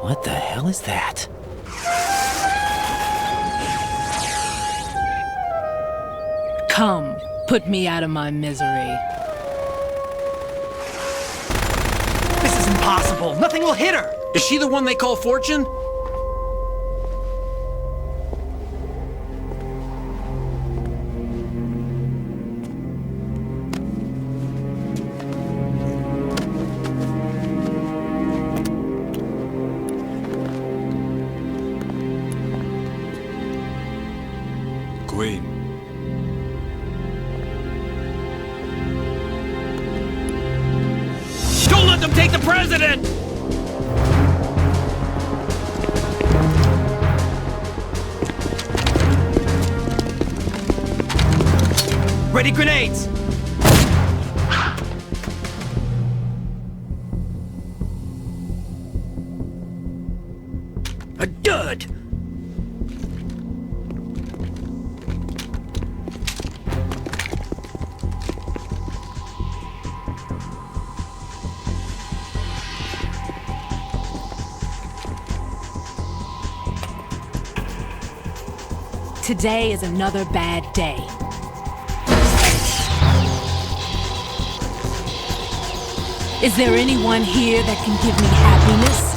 What the hell is that? Come, put me out of my misery. This is impossible. Nothing will hit her. Is she the one they call Fortune? Queen. Don't let them take the president! Ready grenades! A dud! Today is another bad day. Is there anyone here that can give me happiness?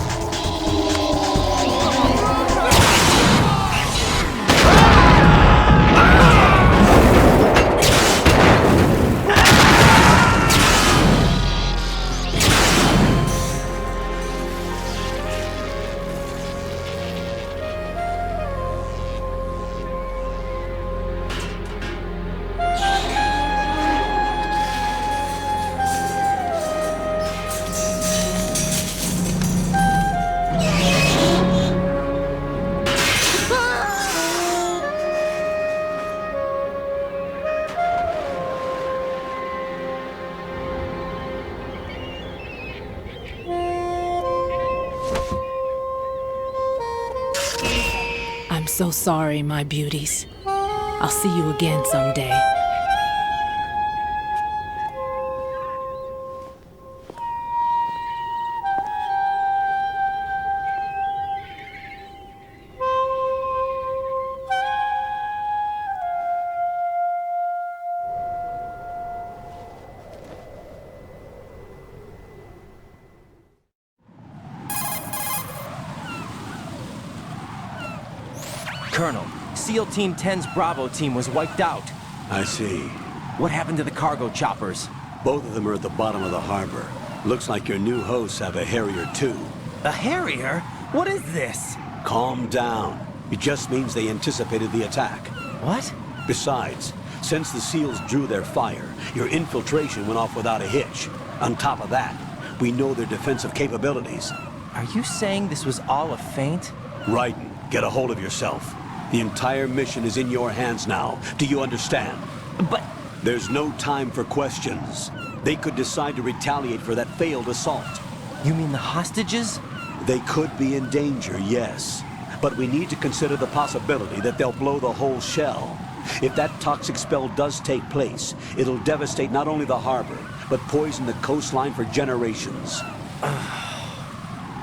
so sorry, my beauties. I'll see you again someday. Colonel, SEAL Team 10's Bravo team was wiped out. I see. What happened to the cargo choppers? Both of them are at the bottom of the harbor. Looks like your new hosts have a Harrier too. A Harrier? What is this? Calm down. It just means they anticipated the attack. What? Besides, since the SEALs drew their fire, your infiltration went off without a hitch. On top of that, we know their defensive capabilities. Are you saying this was all a feint? Raiden, get a hold of yourself. The entire mission is in your hands now. Do you understand? But... There's no time for questions. They could decide to retaliate for that failed assault. You mean the hostages? They could be in danger, yes. But we need to consider the possibility that they'll blow the whole shell. If that toxic spell does take place, it'll devastate not only the harbor, but poison the coastline for generations.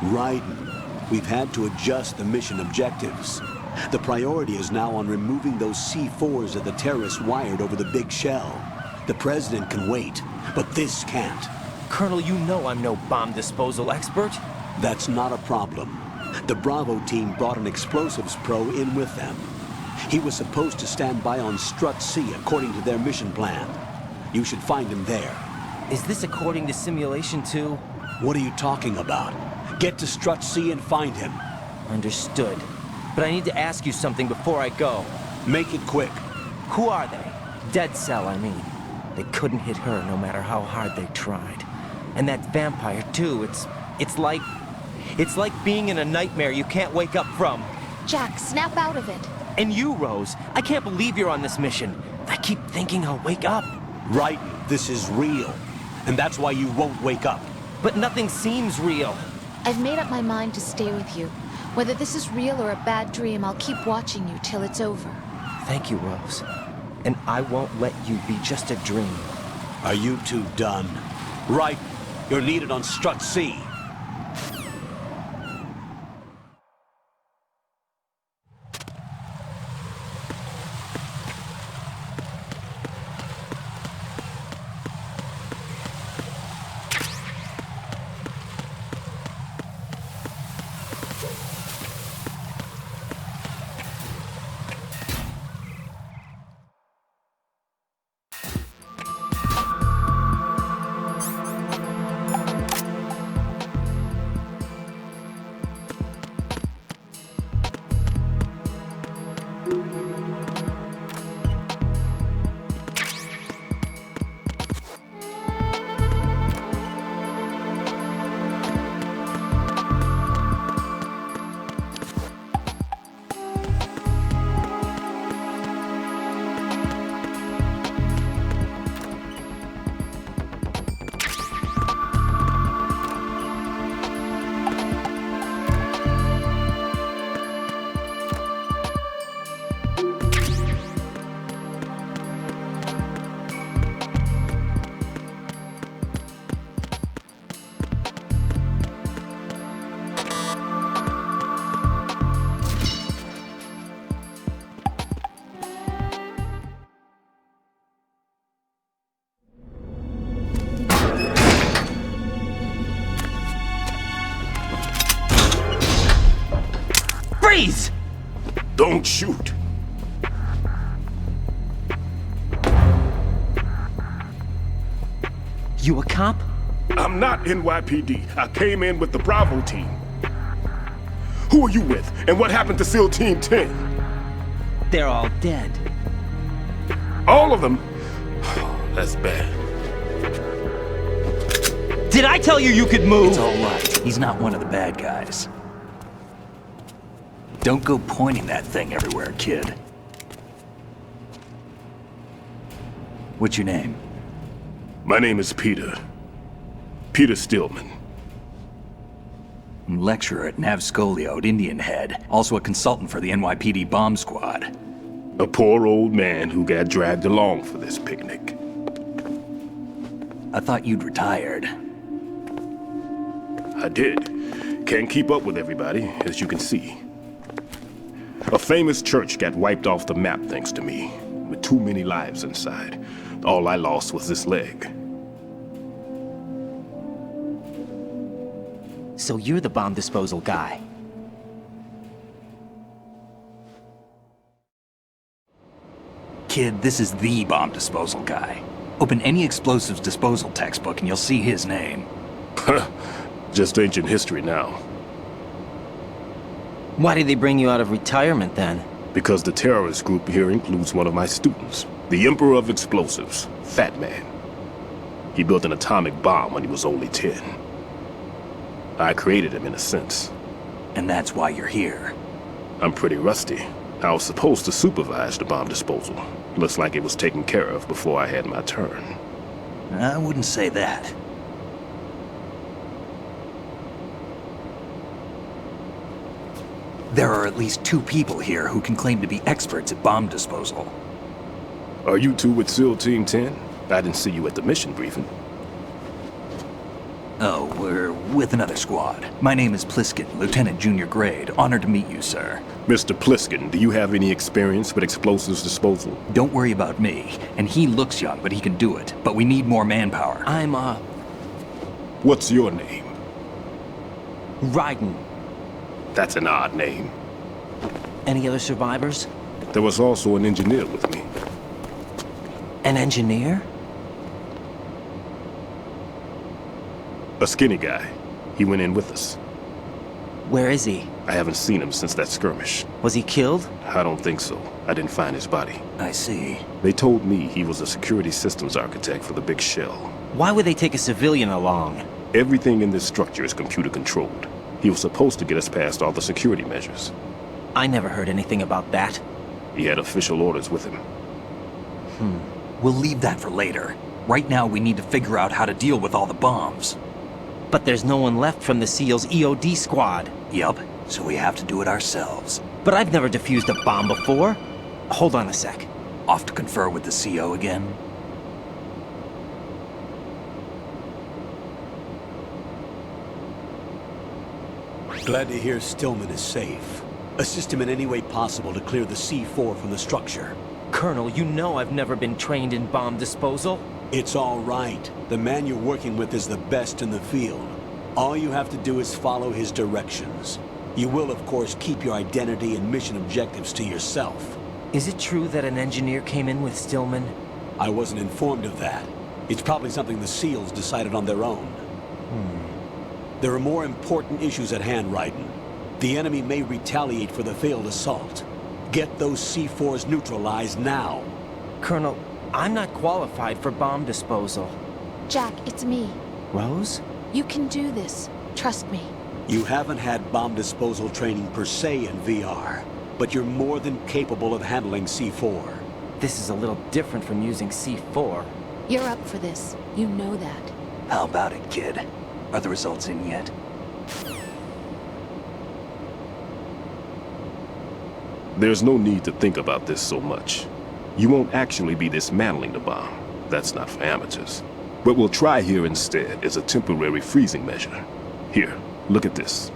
Raiden, we've had to adjust the mission objectives. The priority is now on removing those C4s that the terrorists wired over the big shell. The President can wait, but this can't. Colonel, you know I'm no bomb disposal expert. That's not a problem. The Bravo team brought an explosives pro in with them. He was supposed to stand by on Strut C according to their mission plan. You should find him there. Is this according to Simulation 2? What are you talking about? Get to Strut C and find him. Understood. But I need to ask you something before I go. Make it quick. Who are they? Dead Cell, I mean. They couldn't hit her no matter how hard they tried. And that vampire, too, it's like being in a nightmare you can't wake up from. Jack, snap out of it. And you, Rose, I can't believe you're on this mission. I keep thinking I'll wake up. Right, this is real. And that's why you won't wake up. But nothing seems real. I've made up my mind to stay with you. Whether this is real or a bad dream, I'll keep watching you till it's over. Thank you, Rose. And I won't let you be just a dream. Are you two done? Right, you're needed on Strut C. Freeze! Don't shoot. You a cop? I'm not NYPD. I came in with the Bravo team. Who are you with? And what happened to SEAL Team 10? They're all dead. All of them? That's bad. Did I tell you you could move? It's all right. He's not one of the bad guys. Don't go pointing that thing everywhere, kid. What's your name? My name is Peter. Peter Stillman. Lecturer at Navscolio at Indian Head. Also a consultant for the NYPD bomb squad. A poor old man who got dragged along for this picnic. I thought you'd retired. I did. Can't keep up with everybody, as you can see. A famous church got wiped off the map thanks to me, with too many lives inside. All I lost was this leg. So you're the bomb disposal guy. Kid, this is the bomb disposal guy. Open any explosives disposal textbook and you'll see his name. Just ancient history now. Why did they bring you out of retirement then? Because the terrorist group here includes one of my students, the Emperor of Explosives, Fat Man. He built an atomic bomb when he was only 10. I created him in a sense. And that's why you're here. I'm pretty rusty. I was supposed to supervise the bomb disposal. Looks like it was taken care of before I had my turn. I wouldn't say that. There are at least 2 people here who can claim to be experts at bomb disposal. Are you two with SEAL Team 10? I didn't see you at the mission briefing. Oh, we're with another squad. My name is Pliskin, Lieutenant Junior Grade. Honored to meet you, sir. Mr. Pliskin, do you have any experience with explosives disposal? Don't worry about me. And he looks young, but he can do it. But we need more manpower. I'm, What's your name? Raiden. That's an odd name. Any other survivors? There was also an engineer with me. An engineer? A skinny guy. He went in with us. Where is he? I haven't seen him since that skirmish. Was he killed? I don't think so. I didn't find his body. I see. They told me he was a security systems architect for the big shell. Why would they take a civilian along? Everything in this structure is computer controlled. He was supposed to get us past all the security measures. I never heard anything about that. He had official orders with him. We'll leave that for later. Right now, we need to figure out how to deal with all the bombs. But there's no one left from the SEAL's EOD squad. Yup, so we have to do it ourselves. But I've never defused a bomb before. Hold on a sec. Off to confer with the CO again? Glad to hear Stillman is safe. Assist him in any way possible to clear the C4 from the structure. Colonel, you know I've never been trained in bomb disposal. It's all right. The man you're working with is the best in the field. All you have to do is follow his directions. You will, of course, keep your identity and mission objectives to yourself. Is it true that an engineer came in with Stillman? I wasn't informed of that. It's probably something the SEALs decided on their own. There are more important issues at hand, Raiden. The enemy may retaliate for the failed assault. Get those C4s neutralized now. Colonel, I'm not qualified for bomb disposal. Jack, it's me. Rose? You can do this. Trust me. You haven't had bomb disposal training per se in VR, but you're more than capable of handling C4. This is a little different from using C4. You're up for this. You know that. How about it, kid? Are the results in yet? There's no need to think about this so much. You won't actually be dismantling the bomb. That's not for amateurs. What we'll try here instead is a temporary freezing measure. Here, look at this.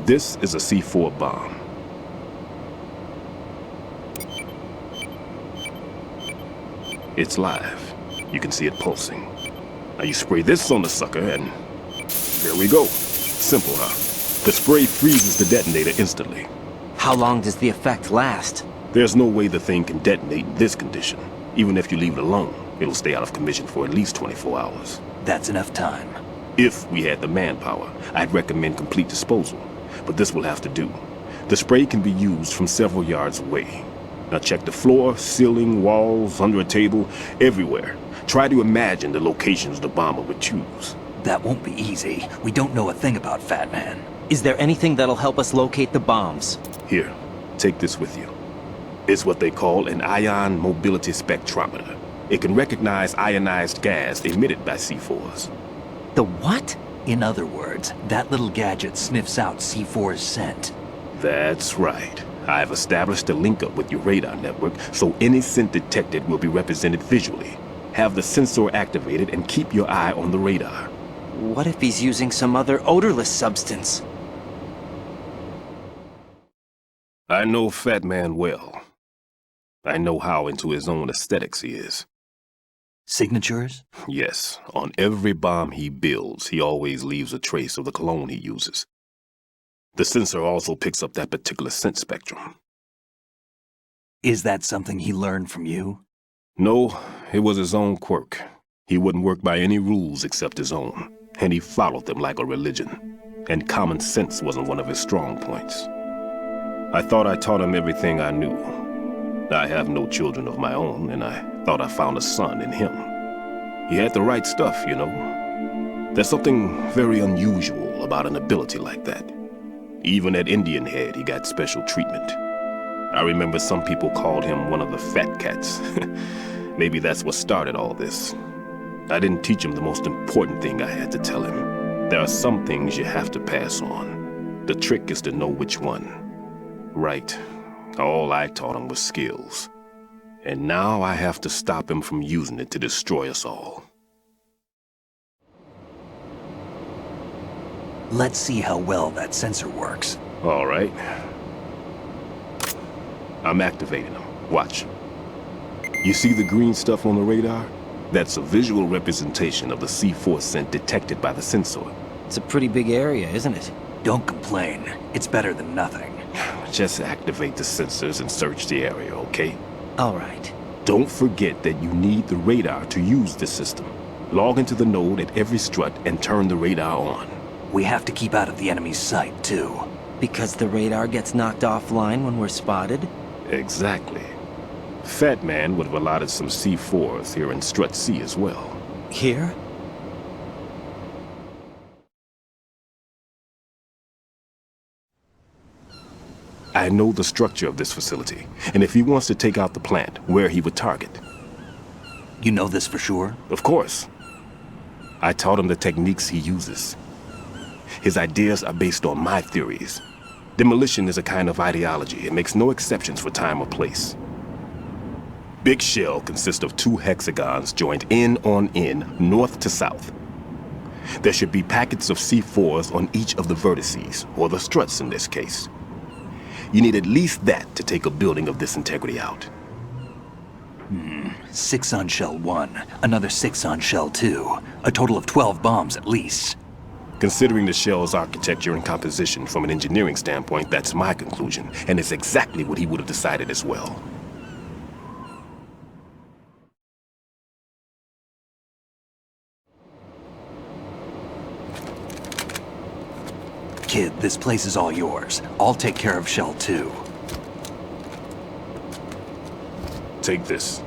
This is a C4 bomb. It's live. You can see it pulsing. Now you spray this on the sucker and there we go. Simple, huh? The spray freezes the detonator instantly. How long does the effect last? There's no way the thing can detonate in this condition. Even if you leave it alone, it'll stay out of commission for at least 24 hours. That's enough time. If we had the manpower, I'd recommend complete disposal. But this will have to do. The spray can be used from several yards away. Now check the floor, ceiling, walls, under a table, everywhere. Try to imagine the locations the bomber would choose. That won't be easy. We don't know a thing about Fat Man. Is there anything that'll help us locate the bombs? Here, take this with you. It's what they call an ion mobility spectrometer. It can recognize ionized gas emitted by C4s. The what? In other words, that little gadget sniffs out C4's scent. That's right. I've established a link-up with your radar network, so any scent detected will be represented visually. Have the sensor activated and keep your eye on the radar. What if he's using some other odorless substance? I know Fat Man well. I know how into his own aesthetics he is. Signatures? Yes, on every bomb he builds, he always leaves a trace of the cologne he uses. The sensor also picks up that particular scent spectrum. Is that something he learned from you? No, it was his own quirk. He wouldn't work by any rules except his own, and he followed them like a religion. And common sense wasn't one of his strong points. I thought I taught him everything I knew. I have no children of my own, and I thought I found a son in him. He had the right stuff, you know. There's something very unusual about an ability like that. Even at Indian Head, he got special treatment. I remember some people called him one of the fat cats. Maybe that's what started all this. I didn't teach him the most important thing I had to tell him. There are some things you have to pass on. The trick is to know which one. Right. All I taught him was skills. And now I have to stop him from using it to destroy us all. Let's see how well that sensor works. All right. I'm activating them. Watch. You see the green stuff on the radar? That's a visual representation of the C4 scent detected by the sensor. It's a pretty big area, isn't it? Don't complain. It's better than nothing. Just activate the sensors and search the area, okay? All right. Don't forget that you need the radar to use this system. Log into the node at every strut and turn the radar on. We have to keep out of the enemy's sight, too. Because the radar gets knocked offline when we're spotted? Exactly. Fat Man would have allotted some C4s here in Strut C as well. Here? I know the structure of this facility, and if he wants to take out the plant, where he would target. You know this for sure? Of course. I taught him the techniques he uses. His ideas are based on my theories. Demolition is a kind of ideology. It makes no exceptions for time or place. Big shell consists of 2 hexagons joined end on end, north to south. There should be packets of C4s on each of the vertices, or the struts in this case. You need at least that to take a building of this integrity out. 6 on shell 1, another 6 on shell 2. A total of 12 bombs at least. Considering the shell's architecture and composition from an engineering standpoint, that's my conclusion, and it's exactly what he would have decided as well. Kid, this place is all yours. I'll take care of shell 2. Take this.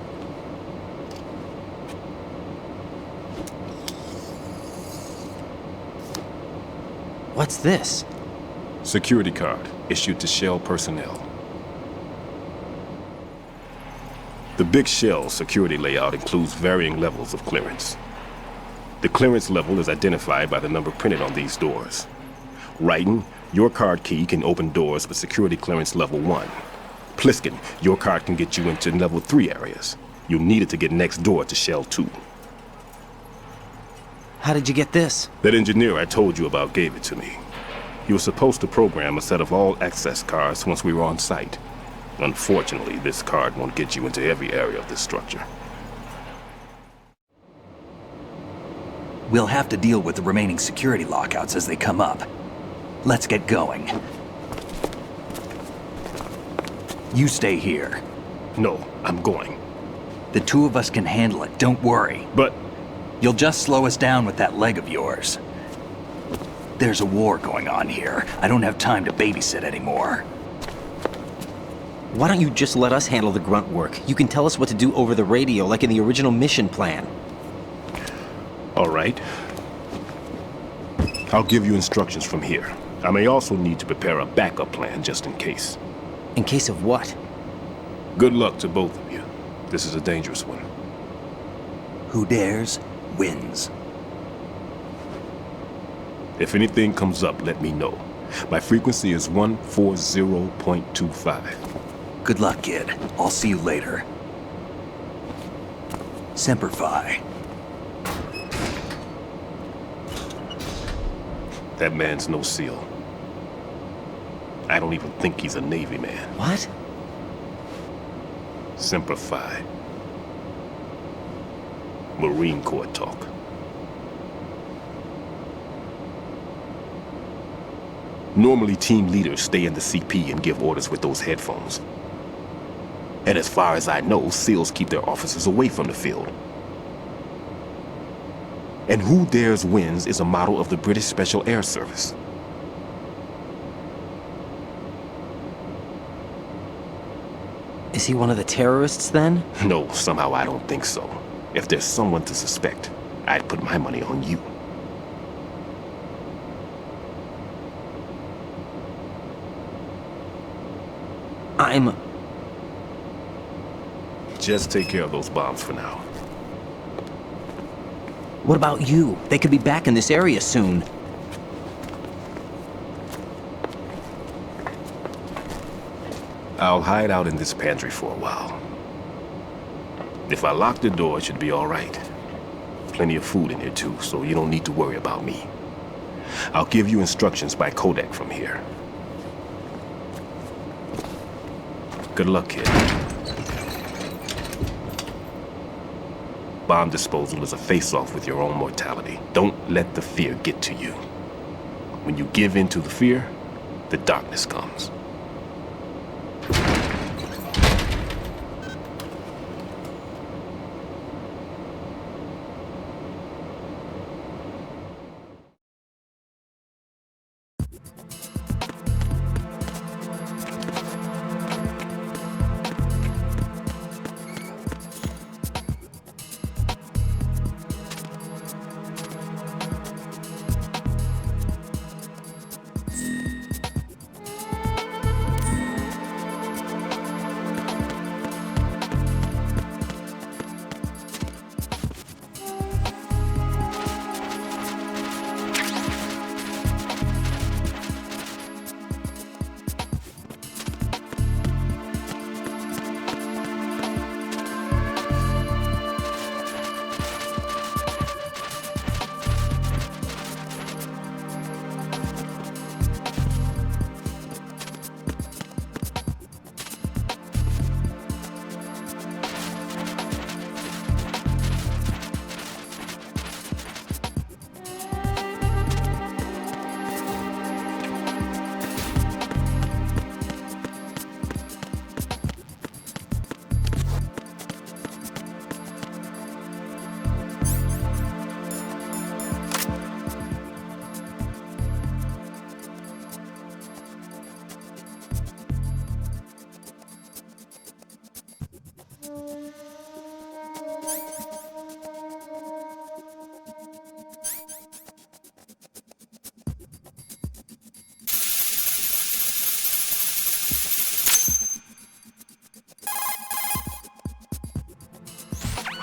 What's this? Security card issued to Shell personnel. The Big Shell security layout includes varying levels of clearance. The clearance level is identified by the number printed on these doors. Raiden, your card key can open doors with security clearance level 1. Pliskin, your card can get you into level 3 areas. You'll need it to get next door to Shell 2. How did you get this? That engineer I told you about gave it to me. He was supposed to program a set of all access cards once we were on site. Unfortunately, this card won't get you into every area of this structure. We'll have to deal with the remaining security lockouts as they come up. Let's get going. You stay here. No, I'm going. The 2 of us can handle it, don't worry. But You'll just slow us down with that leg of yours. There's a war going on here. I don't have time to babysit anymore. Why don't you just let us handle the grunt work? You can tell us what to do over the radio, like in the original mission plan. all right. I'll give you instructions from here. I may also need to prepare a backup plan just in case. In case of what? Good luck to both of you. This is a dangerous one. Who dares, wins. If anything comes up, let me know. My frequency is 140.25. Good luck, kid. I'll see you later. Semper Fi. That man's no SEAL. I don't even think he's a Navy man. What? Semper Fi. Marine Corps talk. Normally, team leaders stay in the CP and give orders with those headphones. And as far as I know, SEALs keep their officers away from the field. And Who Dares Wins is a model of the British Special Air Service. Is he one of the terrorists then? No, somehow I don't think so. If there's someone to suspect, I'd put my money on you. Just take care of those bombs for now. What about you? They could be back in this area soon. I'll hide out in this pantry for a while. If I lock the door, it should be all right. Plenty of food in here too, so you don't need to worry about me. I'll give you instructions by Kodak from here. Good luck, kid. Bomb disposal is a face-off with your own mortality. Don't let the fear get to you. When you give in to the fear, the darkness comes.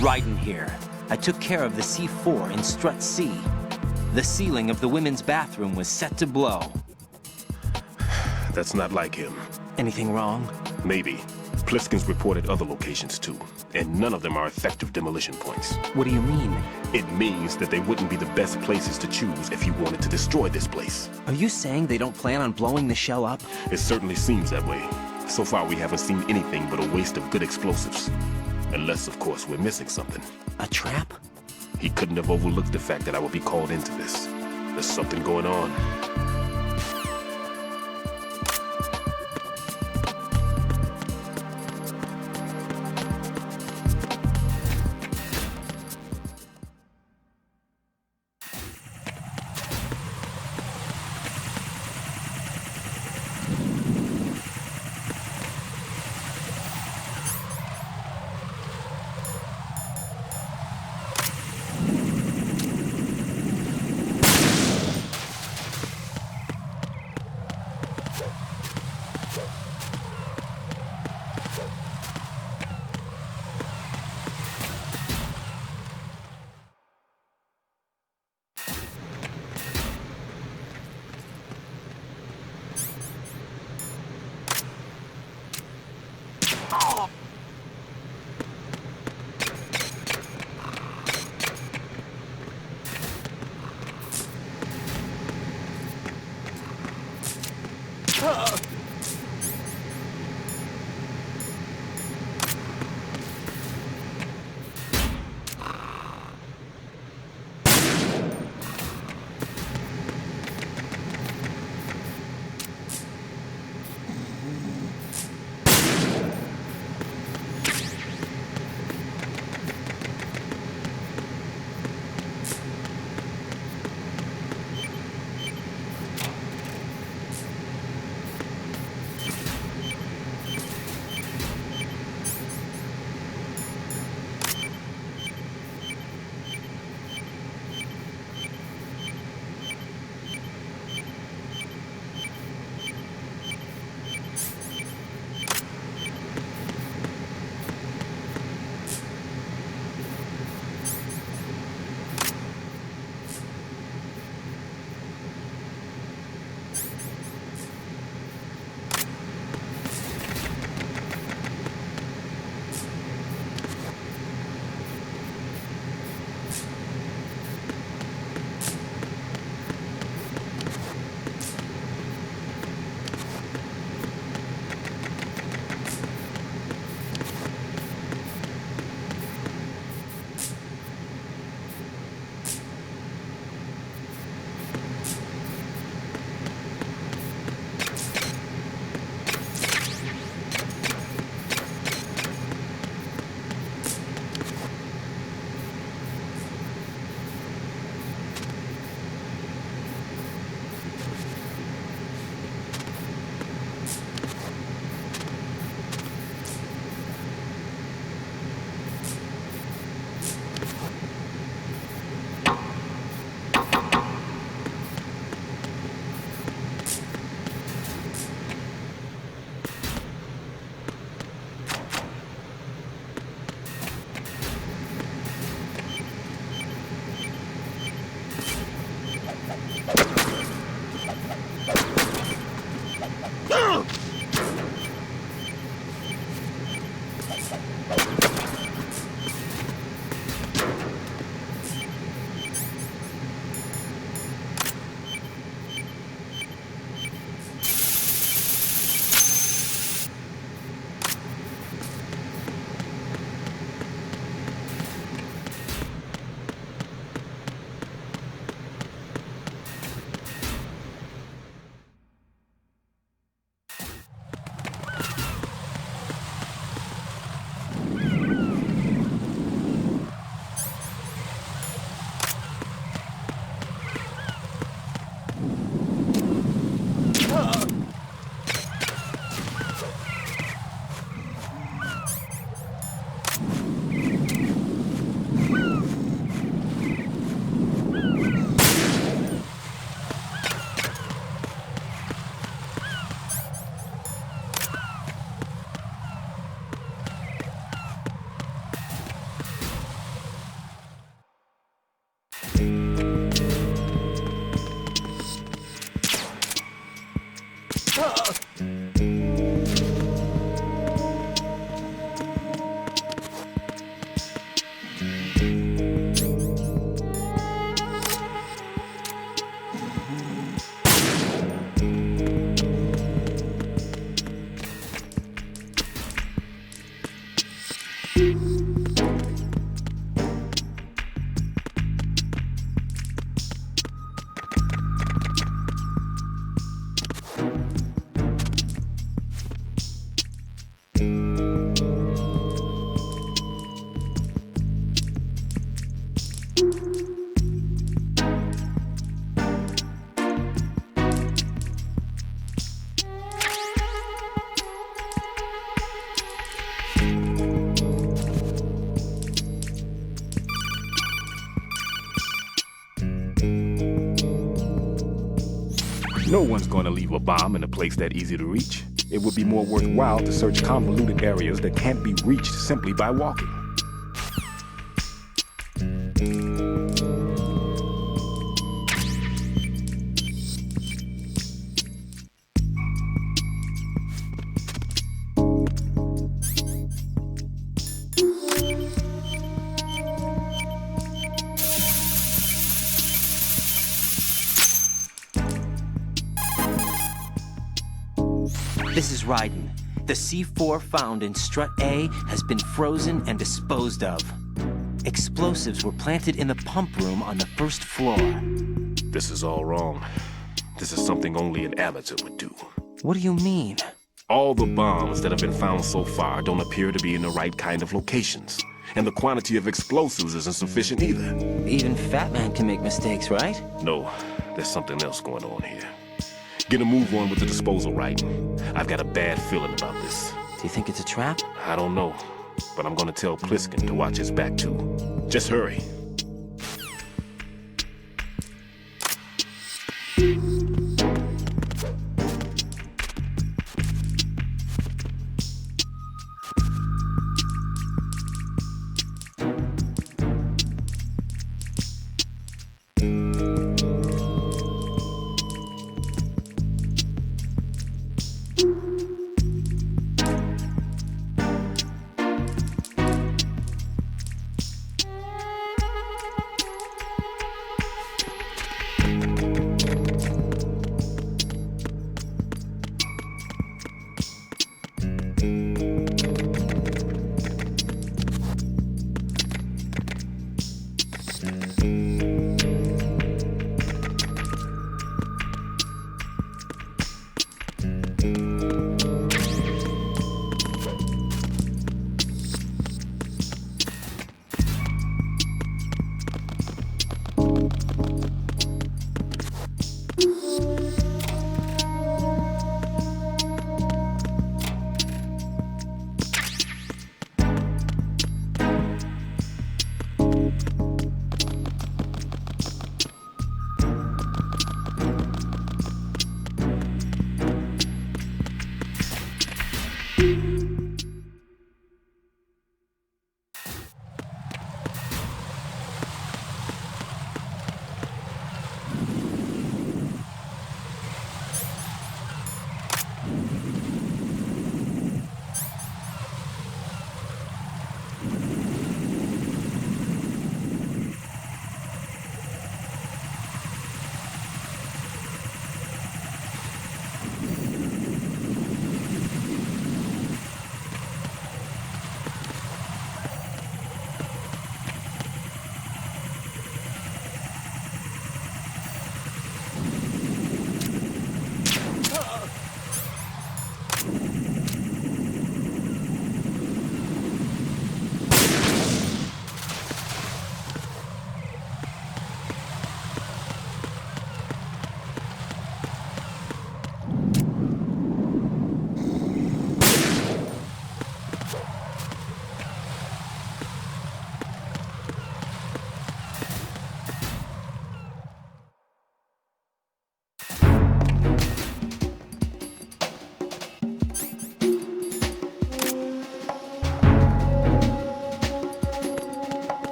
Raiden here. I took care of the C4 in Strut C. The ceiling of the women's bathroom was set to blow. That's not like him. Anything wrong? Maybe. Pliskin's reported other locations too, and none of them are effective demolition points. What do you mean? It means that they wouldn't be the best places to choose if you wanted to destroy this place. Are you saying they don't plan on blowing the shell up? It certainly seems that way. So far we haven't seen anything but a waste of good explosives. Unless, of course, we're missing something. A trap? He couldn't have overlooked the fact that I would be called into this. There's something going on. No one's going to leave a bomb in a place that easy to reach. It would be more worthwhile to search convoluted areas that can't be reached simply by walking. This is Raiden. The C4 found in Strut A has been frozen and disposed of. Explosives were planted in the pump room on the first floor. This is all wrong. This is something only an amateur would do. What do you mean? All the bombs that have been found so far don't appear to be in the right kind of locations. And the quantity of explosives isn't sufficient either. Even Fat Man can make mistakes, right? No, there's something else going on here. Get a move on with the disposal, Raiden. I've got a bad feeling about this. Do you think it's a trap? I don't know, but I'm gonna tell Pliskin to watch his back too. Just hurry.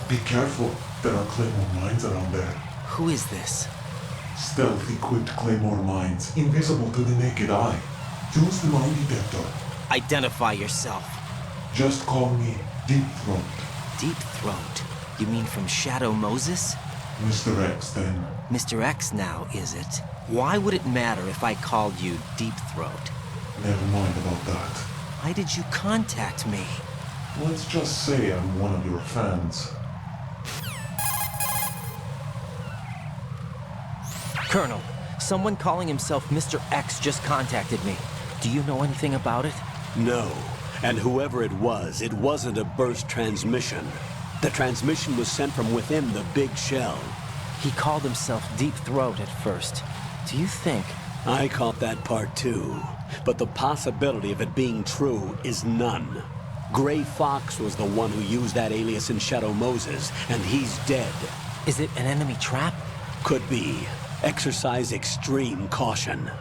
Be careful. There are claymore mines around there. Who is this? Stealth-equipped claymore mines, invisible to the naked eye. Use the mine detector. Identify yourself. Just call me Deep Throat. Deep Throat? You mean from Shadow Moses? Mr. X, then. Mr. X now, is it? Why would it matter if I called you Deep Throat? Never mind about that. Why did you contact me? Let's just say I'm one of your fans. Colonel, someone calling himself Mr. X just contacted me. Do you know anything about it? No. And whoever it wasn't a burst transmission. The transmission was sent from within the big shell. He called himself Deep Throat at first. Do you think... I caught that part too. But the possibility of it being true is none. Gray Fox was the one who used that alias in Shadow Moses, and he's dead. Is it an enemy trap? Could be. Exercise extreme caution.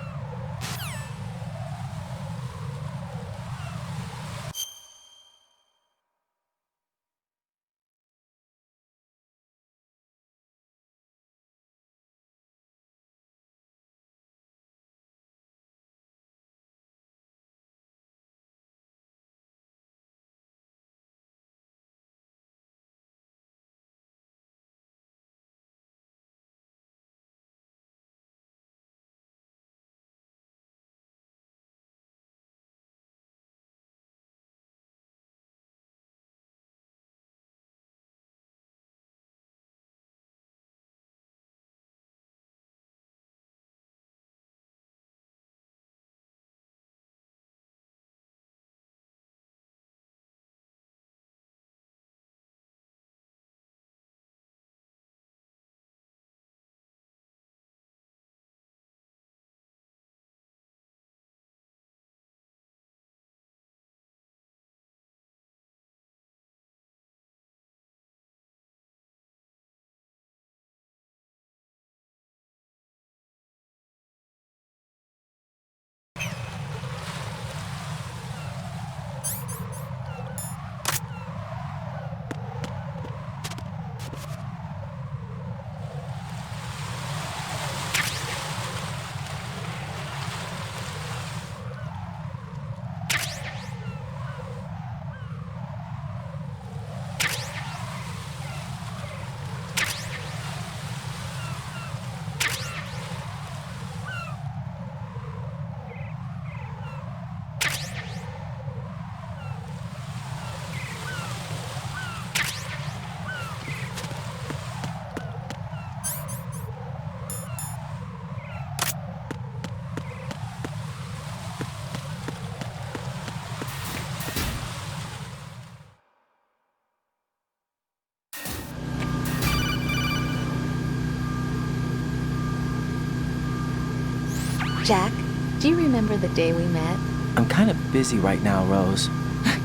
Jack, do you remember the day we met? I'm kind of busy right now, Rose.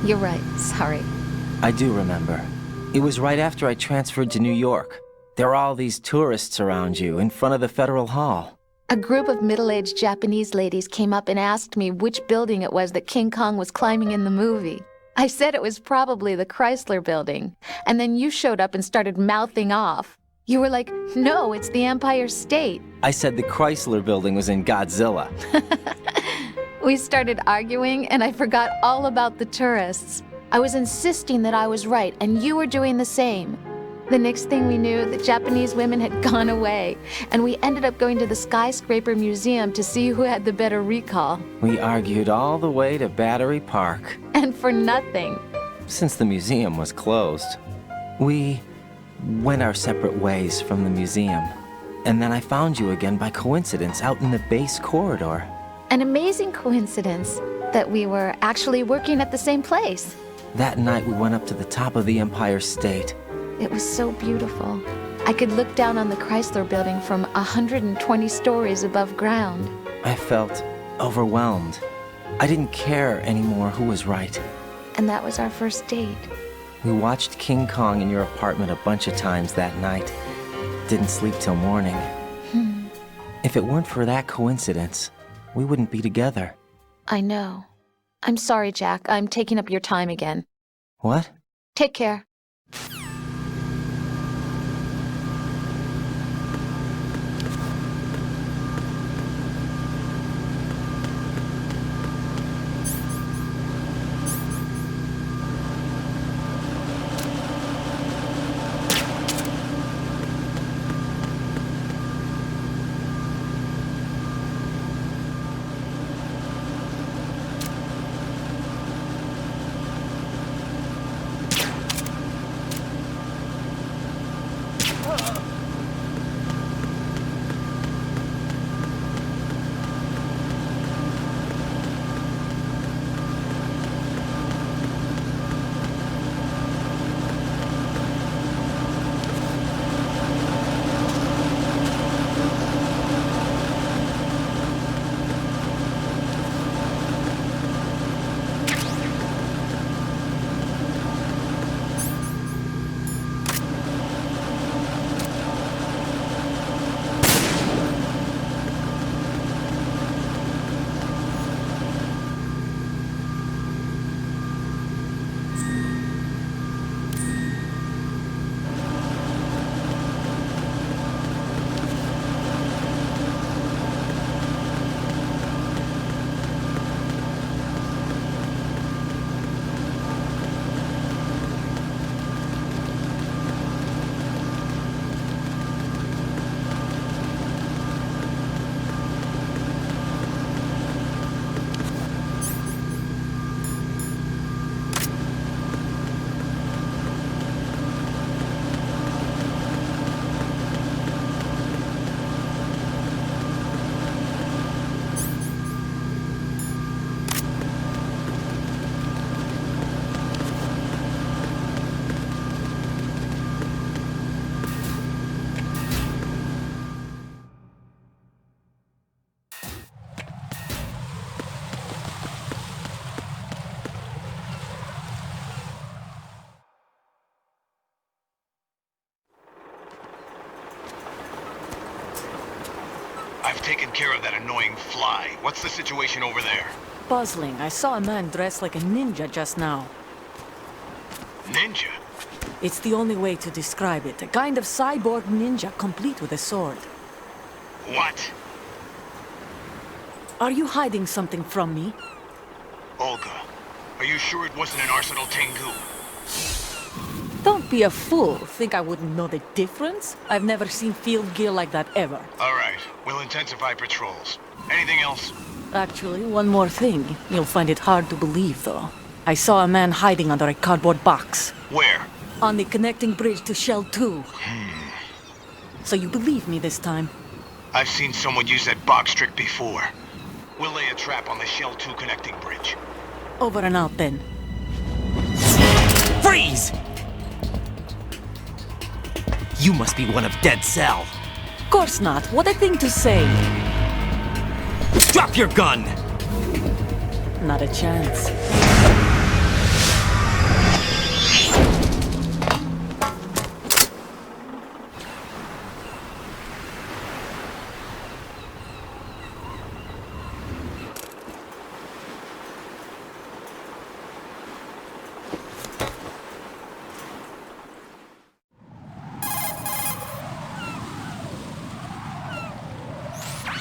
You're right, sorry. I do remember. It was right after I transferred to New York. There are all these tourists around you in front of the Federal Hall. A group of middle-aged Japanese ladies came up and asked me which building it was that King Kong was climbing in the movie. I said it was probably the Chrysler Building, and then you showed up and started mouthing off. You were like, no, it's the Empire State. I said the Chrysler Building was in Godzilla. We started arguing, and I forgot all about the tourists. I was insisting that I was right, and you were doing the same. The next thing we knew, the Japanese women had gone away, and we ended up going to the Skyscraper Museum to see who had the better recall. We argued all the way to Battery Park. And for nothing. Since the museum was closed, we went our separate ways from the museum. And then I found you again by coincidence out in the base corridor. An amazing coincidence that we were actually working at the same place. That night we went up to the top of the Empire State. It was so beautiful. I could look down on the Chrysler Building from 120 stories above ground. I felt overwhelmed. I didn't care anymore who was right. And that was our first date. We watched King Kong in your apartment a bunch of times that night. Didn't sleep till morning. If it weren't for that coincidence, we wouldn't be together. I know. I'm sorry, Jack. I'm taking up your time again. What? Take care. I've taken care of that annoying fly. What's the situation over there? Puzzling. I saw a man dressed like a ninja just now. Ninja? It's the only way to describe it. A kind of cyborg ninja, complete with a sword. What? Are you hiding something from me? Olga, are you sure it wasn't an Arsenal Tengu? Don't be a fool. Think I wouldn't know the difference? I've never seen field gear like that ever. All right, we'll intensify patrols. Anything else? Actually, one more thing. You'll find it hard to believe, though. I saw a man hiding under a cardboard box. Where? On the connecting bridge to Shell 2. So you believe me this time? I've seen someone use that box trick before. We'll lay a trap on the Shell 2 connecting bridge. Over and out, then. Freeze! You must be one of Dead Cell. Course not. What a thing to say. Drop your gun! Not a chance.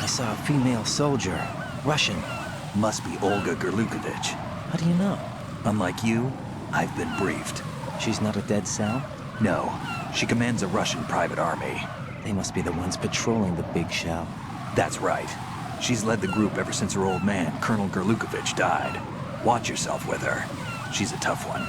I saw a female soldier. Russian. Must be Olga Gerlukovich. How do you know? Unlike you, I've been briefed. She's not a Dead Cell? No, she commands a Russian private army. They must be the ones patrolling the big shell. That's right. She's led the group ever since her old man, Colonel Gerlukovich, died. Watch yourself with her. She's a tough one.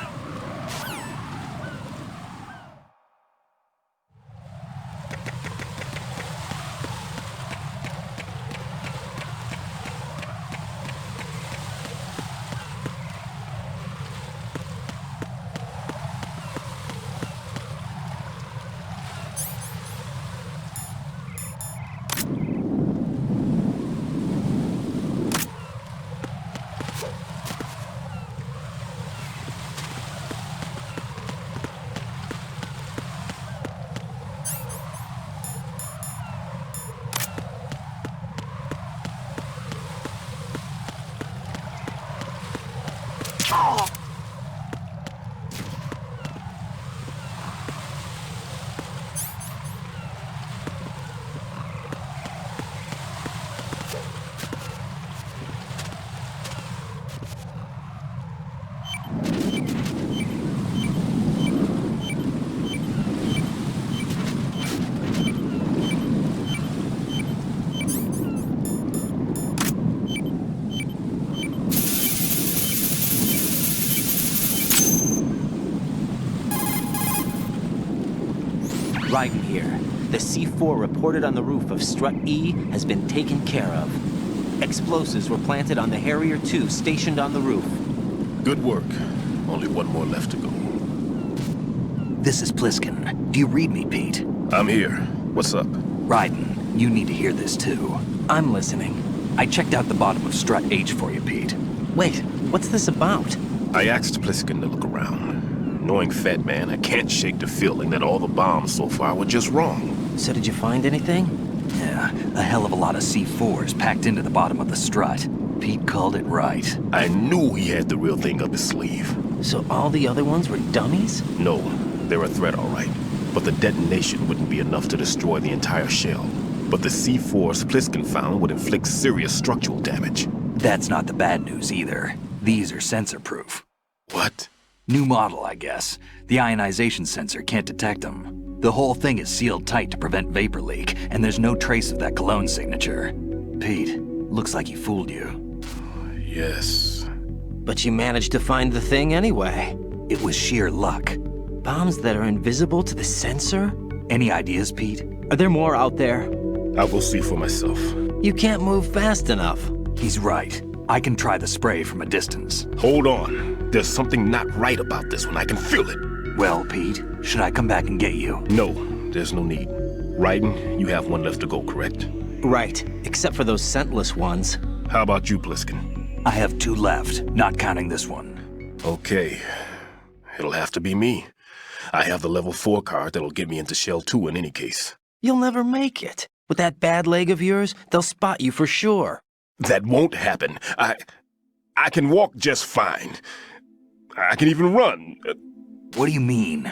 Raiden here. The C4 reported on the roof of Strut E has been taken care of. Explosives were planted on the Harrier 2 stationed on the roof. Good work. Only one more left to go. This is Pliskin. Do you read me, Pete? I'm here. What's up? Raiden, you need to hear this too. I'm listening. I checked out the bottom of Strut H for you, Pete. Wait, what's this about? I asked Pliskin to look around. Knowing Fat Man, I can't shake the feeling that all the bombs so far were just wrong. So did you find anything? Yeah, a hell of a lot of C4s packed into the bottom of the strut. Pete called it right. I knew he had the real thing up his sleeve. So all the other ones were dummies? No, they're a threat, all right. But the detonation wouldn't be enough to destroy the entire shell. But the C4s Pliskin found would inflict serious structural damage. That's not the bad news either. These are sensor-proof. What? New model, I guess. The ionization sensor can't detect them. The whole thing is sealed tight to prevent vapor leak, and there's no trace of that cologne signature. Pete, looks like he fooled you. Yes. But you managed to find the thing anyway. It was sheer luck. Bombs that are invisible to the sensor? Any ideas, Pete? Are there more out there? I'll go see for myself. You can't move fast enough. He's right. I can try the spray from a distance. Hold on. There's something not right about this one. I can feel it. Well, Pete, should I come back and get you? No, there's no need. Raiden, you have one left to go, correct? Right, except for those scentless ones. How about you, Pliskin? I have 2 left, not counting this one. Okay. It'll have to be me. I have the level 4 card that'll get me into Shell 2 in any case. You'll never make it. With that bad leg of yours, they'll spot you for sure. That won't happen. I can walk just fine. I can even run. What do you mean?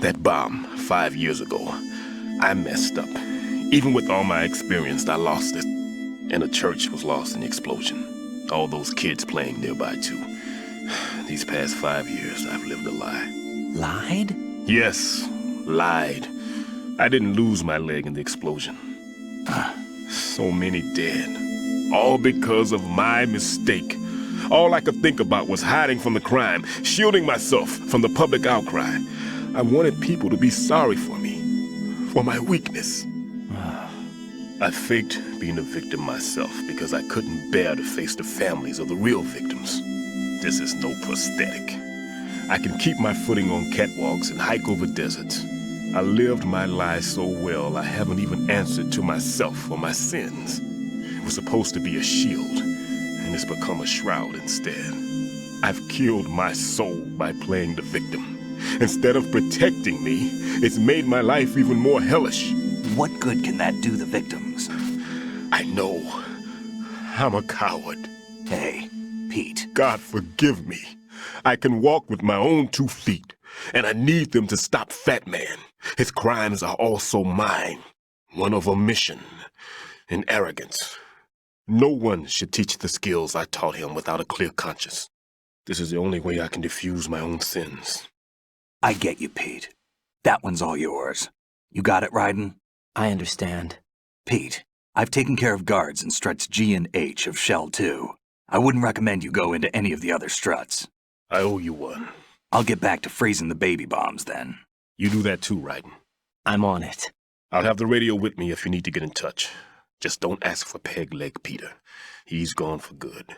That bomb 5 years ago, I messed up. Even with all my experience, I lost it. And a church was lost in the explosion. All those kids playing nearby, too. These past 5 years, I've lived a lie. Lied? Yes, lied. I didn't lose my leg in the explosion. So many dead. All because of my mistake. All I could think about was hiding from the crime, shielding myself from the public outcry. I wanted people to be sorry for me, for my weakness. I faked being a victim myself because I couldn't bear to face the families of the real victims. This is no prosthetic. I can keep my footing on catwalks and hike over deserts. I lived my life so well I haven't even answered to myself for my sins. It was supposed to be a shield, and it's become a shroud instead. I've killed my soul by playing the victim. Instead of protecting me, it's made my life even more hellish. What good can that do the victims? I know. I'm a coward. Hey, Pete. God forgive me. I can walk with my own 2 feet, and I need them to stop Fat Man. His crimes are also mine. One of omission and arrogance. No one should teach the skills I taught him without a clear conscience. This is the only way I can diffuse my own sins. I get you, Pete. That one's all yours. You got it, Raiden? I understand. Pete, I've taken care of guards in struts G and H of Shell 2. I wouldn't recommend you go into any of the other struts. I owe you one. I'll get back to freezing the baby bombs then. You do that too, Raiden. I'm on it. I'll have the radio with me if you need to get in touch. Just don't ask for Peg Leg Peter. He's gone for good.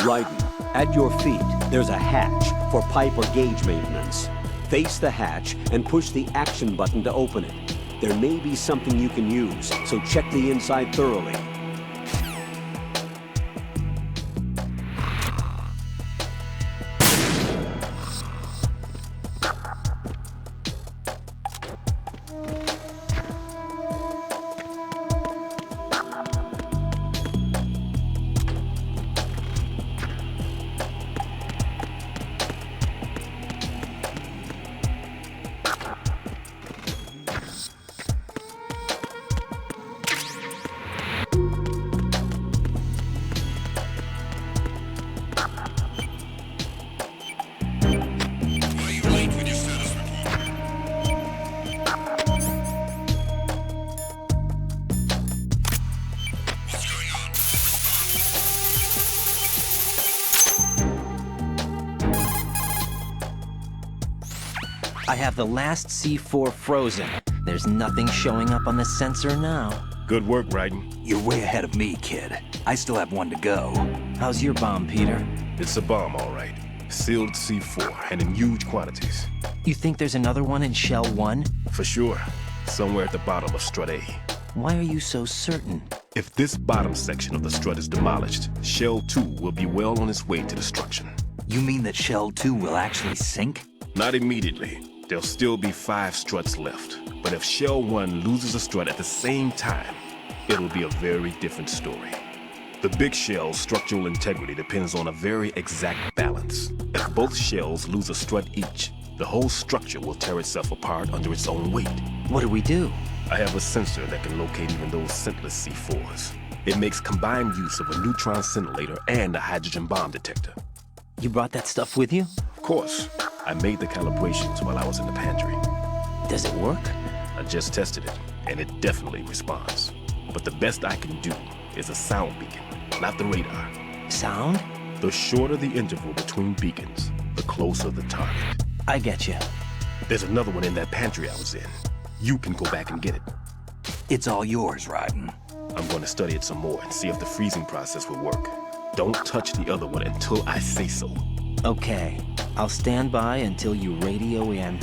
Raiden, at your feet, there's a hatch for pipe or gauge maintenance. Face the hatch and push the action button to open it. There may be something you can use, so check the inside thoroughly. I have the last C4 frozen. There's nothing showing up on the sensor now. Good work, Raiden. You're way ahead of me, kid. I still have one to go. How's your bomb, Peter? It's a bomb, all right. Sealed C4, and in huge quantities. You think there's another one in Shell 1? For sure. Somewhere at the bottom of Strut A. Why are you so certain? If this bottom section of the strut is demolished, Shell 2 will be well on its way to destruction. You mean that Shell 2 will actually sink? Not immediately. There'll still be 5 struts left. But if Shell 1 loses a strut at the same time, it'll be a very different story. The big shell's structural integrity depends on a very exact balance. If both shells lose a strut each, the whole structure will tear itself apart under its own weight. What do we do? I have a sensor that can locate even those scentless C4s. It makes combined use of a neutron scintillator and a hydrogen bomb detector. You brought that stuff with you? Of course. I made the calibrations while I was in the pantry. Does it work? I just tested it, and it definitely responds. But the best I can do is a sound beacon, not the radar. Sound? The shorter the interval between beacons, the closer the target. I get you. There's another one in that pantry I was in. You can go back and get it. It's all yours, Raiden. I'm going to study it some more and see if the freezing process will work. Don't touch the other one until I say so. Okay. I'll stand by until you radio in.